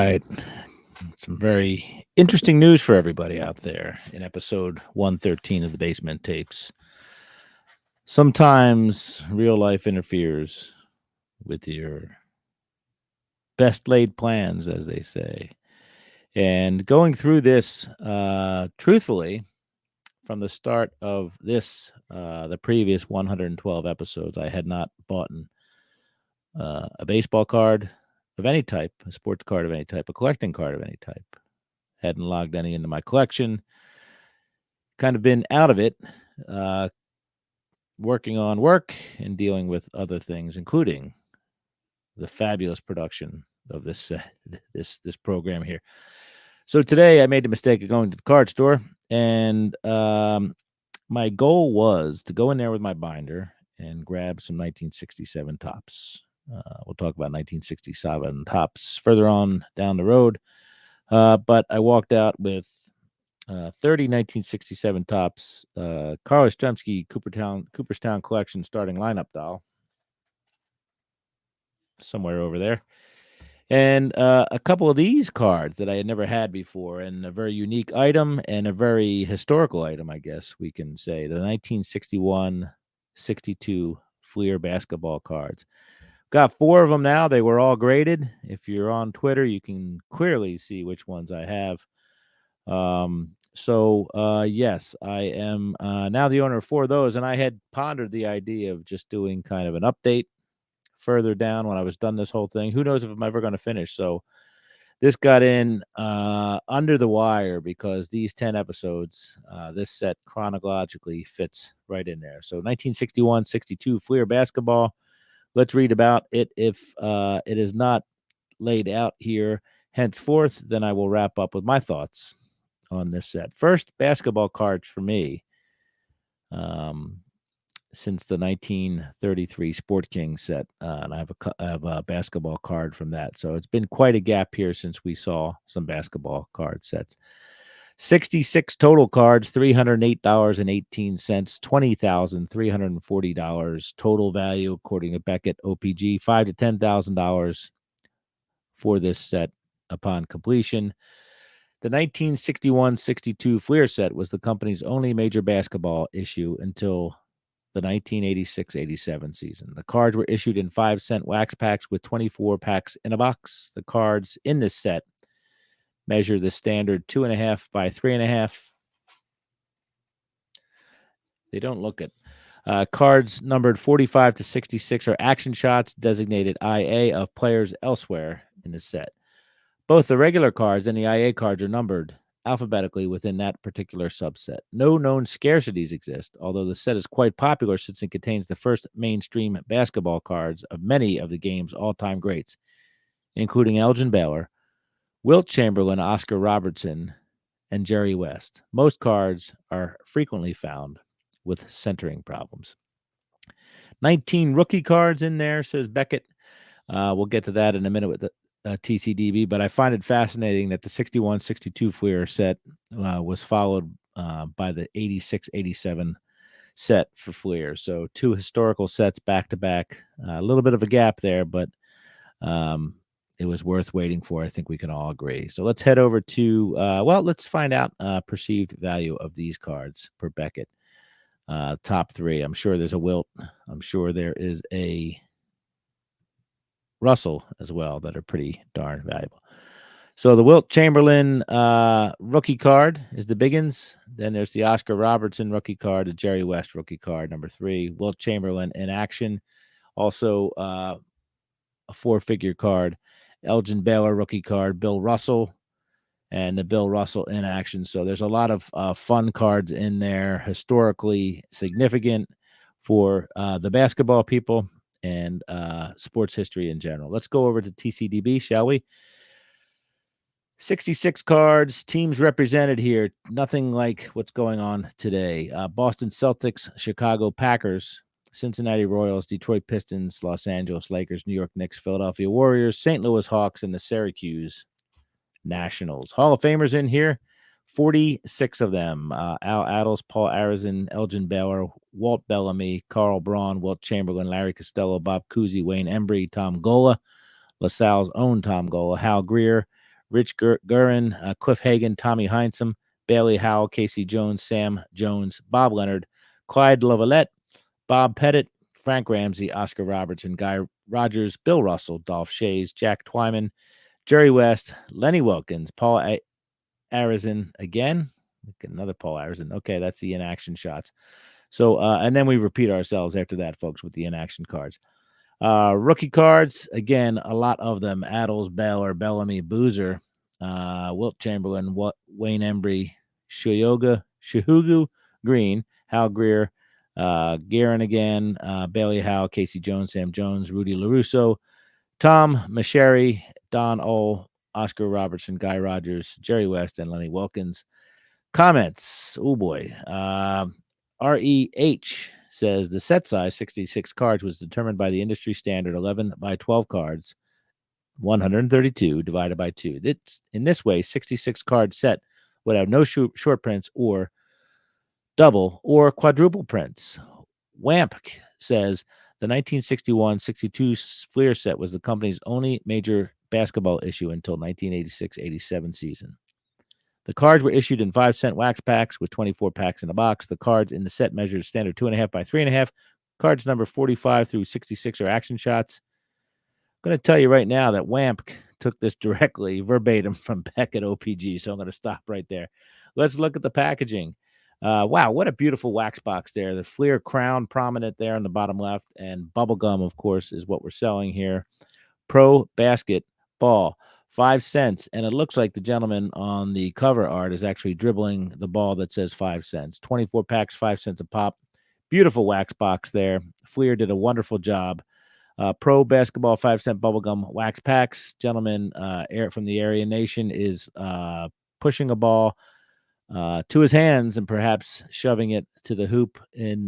right. Some very interesting news for everybody out there in episode 113 of the Basement Tapes. Sometimes real life interferes with your best laid plans, as they say. And going through this, truthfully, from the start of the previous 112 episodes, I had not bought a baseball card of any type, a sports card of any type, a collecting card of any type. Hadn't logged any into my collection. Kind of been out of it, uh, working on work and dealing with other things, including the fabulous production of this program here. So today I made the mistake of going to the card store, and my goal was to go in there with my binder and grab some 1967 tops. We'll talk about 1967 tops further on down the road. But I walked out with 30 1967 tops, Carl Yastrzemski Cooperstown Collection starting lineup doll, somewhere over there. And a couple of these cards that I had never had before, and a very unique item and a very historical item, I guess we can say. The 1961-62 Fleer basketball cards. Got 4 of them now. They were all graded. If you're on Twitter, you can clearly see which ones I have. Yes, I am now the owner of 4 of those, and I had pondered the idea of just doing kind of an update further down when I was done this whole thing. Who knows if I'm ever going to finish? So this got in under the wire because these 10 episodes, this set chronologically fits right in there. So 1961-62 Fleer basketball. Let's read about it. If it is not laid out here henceforth, then I will wrap up with my thoughts on this set. First, basketball cards for me. Since the 1933 Sport King set, and I have a basketball card from that. So it's been quite a gap here since we saw some basketball card sets. 66 total cards, $308.18, $20,340 total value according to Beckett OPG, $5,000 to $10,000 for this set upon completion. The 1961-62 Fleer set was the company's only major basketball issue until the 1986-87 season. The cards were issued in 5-cent wax packs with 24 packs in a box. The cards in this set measure the standard 2.5 by 3.5. They don't look it. Cards numbered 45 to 66 are action shots designated IA of players elsewhere in the set. Both the regular cards and the IA cards are numbered alphabetically within that particular subset. No known scarcities exist, although the set is quite popular since it contains the first mainstream basketball cards of many of the game's all-time greats, including Elgin Baylor, Wilt Chamberlain, Oscar Robertson, and Jerry West. Most cards are frequently found with centering problems. 19 rookie cards in there, says Beckett. We'll get to that in a minute with the TCDB, but I find it fascinating that the 61-62 Fleer set was followed by the 86-87 set for Fleer. So 2 historical sets back to back. A little bit of a gap there, but it was worth waiting for. I think we can all agree. So let's head over to, let's find out perceived value of these cards per Beckett. Top 3. I'm sure there's a Wilt. I'm sure there is a Russell as well that are pretty darn valuable. So the Wilt Chamberlain rookie card is the biggins. Then there's the Oscar Robertson rookie card, the Jerry West rookie card, number 3. Wilt Chamberlain in action. Also a 4-figure card. Elgin Baylor rookie card, Bill Russell, and the Bill Russell in action. So there's a lot of fun cards in there, historically significant for the basketball people and sports history in general. Let's go over to TCDB, shall we? 66 cards, teams represented here. Nothing like what's going on today. Boston Celtics, Chicago Packers, Cincinnati Royals, Detroit Pistons, Los Angeles Lakers, New York Knicks, Philadelphia Warriors, St. Louis Hawks, and the Syracuse Nationals. Hall of Famers in here, 46 of them. Al Attles, Paul Arizin, Elgin Baylor, Walt Bellamy, Carl Braun, Wilt Chamberlain, Larry Costello, Bob Cousy, Wayne Embry, Tom Gola, LaSalle's own Tom Gola, Hal Greer, Rich Gurin, Cliff Hagan, Tommy Heinsohn, Bailey Howell, Casey Jones, Sam Jones, Bob Leonard, Clyde Lavalette, Bob Pettit, Frank Ramsey, Oscar Robertson, Guy Rogers, Bill Russell, Dolph Shays, Jack Twyman, Jerry West, Lenny Wilkins, Paul Arizin again. Another Paul Arizin. Okay, that's the inaction shots. So, and then we repeat ourselves after that, folks, with the inaction cards. Rookie cards, again, a lot of them. Adles, Baylor, Bellamy, Boozer, Wilt Chamberlain, Wayne Embry, Shahugu Green, Hal Greer, Guerin again, Bailey Howe, Casey Jones, Sam Jones, Rudy LaRusso, Tom Masheri, Don Ole, Oscar Robertson, Guy Rogers, Jerry West, and Lenny Wilkins. Comments. Oh boy. REH says the set size, 66 cards, was determined by the industry standard 11 by 12 cards, 132 divided by 2. In this way, 66 card set would have no short prints or double or quadruple prints. WAMP says the 1961-62 Fleer set was the company's only major basketball issue until 1986-87 season. The cards were issued in 5-cent wax packs with 24 packs in a box. The cards in the set measured standard 2.5 by 3.5. Cards number 45 through 66 are action shots. I'm going to tell you right now that WAMP took this directly verbatim from Beckett OPG, so I'm going to stop right there. Let's look at the packaging. Wow, what a beautiful wax box there. The Fleer crown prominent there on the bottom left, and bubblegum, of course, is what we're selling here. Pro Basketball. 5 cents, and it looks like the gentleman on the cover art is actually dribbling the ball that says 5 cents. 24 packs, 5 cents a pop. Beautiful wax box there. Fleer did a wonderful job. Pro Basketball 5-cent bubblegum wax packs. Gentleman from the Aryan Nation is pushing a ball to his hands and perhaps shoving it to the hoop in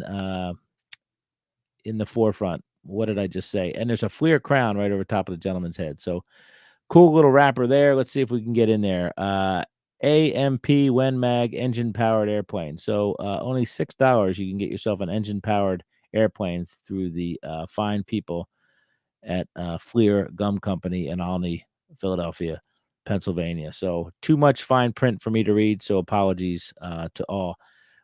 the forefront. What did I just say? And there's a Fleer crown right over top of the gentleman's head. So cool little wrapper there. Let's see if we can get in there. AMP Wenmag engine-powered airplane. So only $6 you can get yourself an engine-powered airplane through the fine people at Fleer Gum Company in Olney, Philadelphia, Pennsylvania. So too much fine print for me to read, so apologies to all.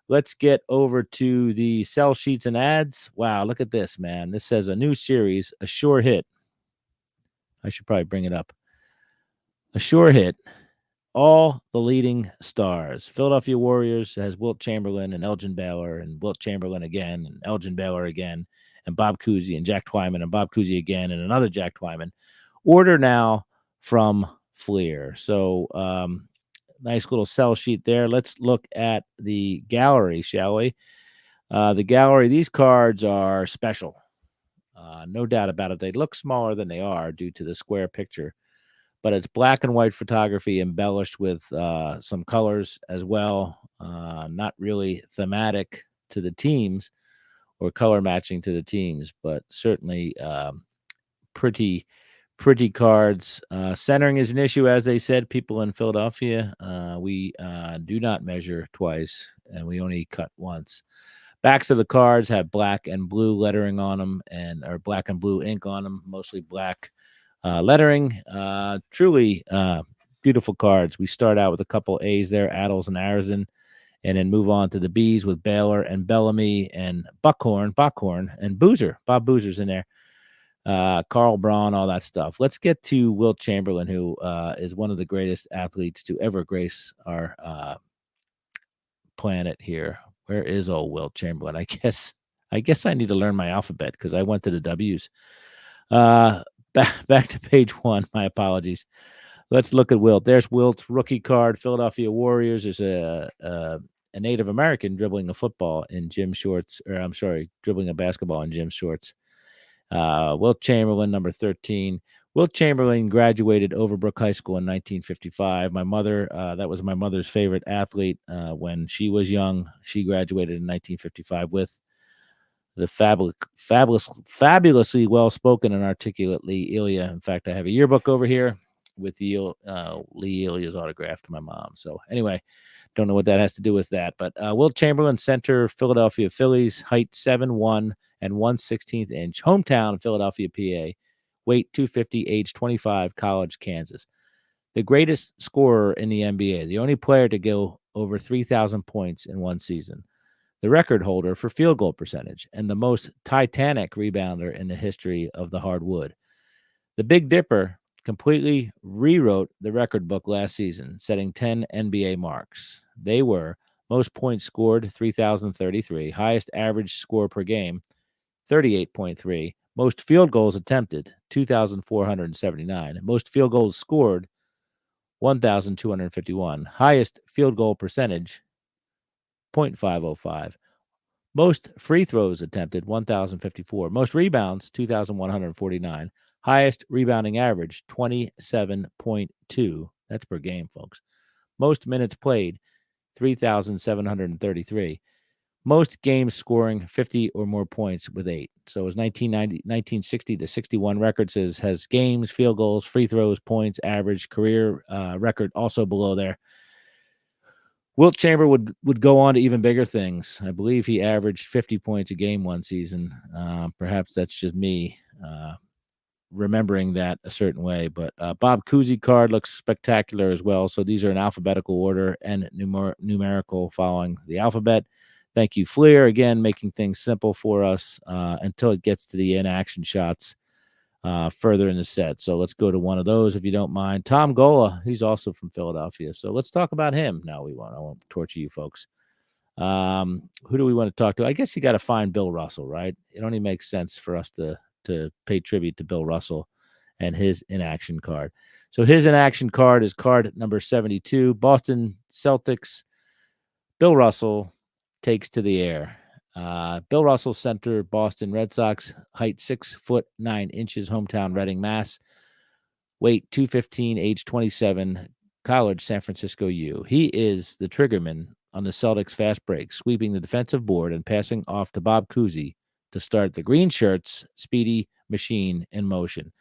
Let's get over to the sell sheets and ads. Wow, look at this, man. This says a new series, a sure hit. I should probably bring it up. A sure hit. All the leading stars. Philadelphia Warriors has Wilt Chamberlain and Elgin Baylor, and Wilt Chamberlain again, and Elgin Baylor again, and Bob Cousy and Jack Twyman, and Bob Cousy again, and another Jack Twyman. Order now from Fleer. So nice little sell sheet there. Let's look at the gallery, shall we? The gallery, these cards are special. No doubt about it. They look smaller than they are due to the square picture, but it's black and white photography embellished with some colors as well. Not really thematic to the teams or color matching to the teams, but certainly pretty cards. Centering is an issue, as they said. People in Philadelphia, we do not measure twice, and we only cut once. Backs of the cards have black and blue lettering on them, or black and blue ink on them, mostly black lettering. Truly beautiful cards. We start out with a couple A's there, Adles and Arizin, and then move on to the B's with Baylor and Bellamy and Bockhorn, and Boozer. Bob Boozer's in there. Carl Braun, all that stuff. Let's get to Wilt Chamberlain, who is one of the greatest athletes to ever grace our planet here. Where is old Wilt Chamberlain? I guess I need to learn my alphabet because I went to the W's. Back to page 1. My apologies. Let's look at Wilt. There's Wilt's rookie card. Philadelphia Warriors. There's a Native American dribbling a football in gym shorts, or I'm sorry, dribbling a basketball in gym shorts. Wilt Chamberlain, number 13. Wilt Chamberlain graduated Overbrook High School in 1955. My mother, that was my mother's favorite athlete when she was young. She graduated in 1955 with the fabulously well-spoken and articulate Lee Elia. In fact, I have a yearbook over here with Lee Elia's autograph to my mom. So anyway, don't know what that has to do with that. But Wilt Chamberlain, center, Philadelphia Phillies, height 7'1" and 1/16 inch, hometown Philadelphia, PA, weight 250, age 25, college, Kansas. The greatest scorer in the NBA, the only player to go over 3,000 points in one season, the record holder for field goal percentage, and the most titanic rebounder in the history of the hardwood. The Big Dipper completely rewrote the record book last season, setting 10 NBA marks. They were most points scored, 3,033, highest average score per game, 38.3, most field goals attempted, 2,479, most field goals scored, 1,251, highest field goal percentage, .505, most free throws attempted, 1,054. Most rebounds, 2,149. Highest rebounding average, 27.2. That's per game, folks. Most minutes played, 3,733. Most games scoring 50 or more points with 8. So his 1960 to 61 record has games, field goals, free throws, points, average, career record also below there. Wilt Chamberlain would go on to even bigger things. I believe he averaged 50 points a game one season. Perhaps that's just me remembering that a certain way. But Bob Cousy card looks spectacular as well. So these are in alphabetical order and numerical following the alphabet. Thank you, Fleer, again, making things simple for us until it gets to the in-action shots further in the set. So let's go to one of those, if you don't mind. Tom Gola, he's also from Philadelphia. So let's talk about him. No, I won't torture you folks. Who do we want to talk to? I guess you got to find Bill Russell, right? It only makes sense for us to pay tribute to Bill Russell and his inaction card. So his inaction card is card number 72. Boston Celtics. Bill Russell takes to the air. Bill Russell, center, Boston Red Sox, height 6'9", hometown Reading, Mass. Weight 215, age 27, college San Francisco U. He is the triggerman on the Celtics fast break, sweeping the defensive board and passing off to Bob Cousy to start the green shirts' speedy machine in motion.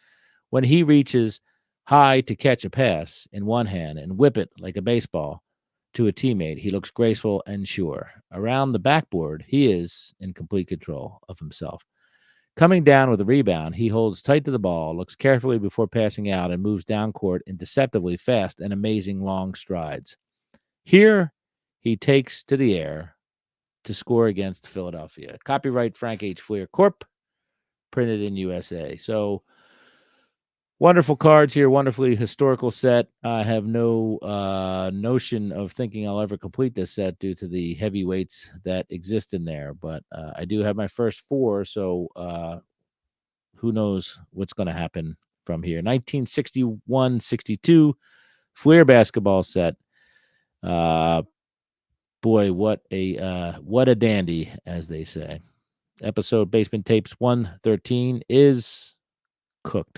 When he reaches high to catch a pass in one hand and whip it like a baseball to a teammate, he looks graceful and sure. Around the backboard, he is in complete control of himself. Coming down with a rebound, he holds tight to the ball, looks carefully before passing out, and moves down court in deceptively fast and amazing long strides. Here, he takes to the air to score against Philadelphia. Copyright Frank H. Fleer Corp., printed in USA. So, wonderful cards here, wonderfully historical set. I have no notion of thinking I'll ever complete this set due to the heavyweights that exist in there, but I do have my first 4, so who knows what's going to happen from here. 1961-62 Fleer basketball set. Boy, what a dandy, as they say. Episode Basement Tapes 113 is cooked.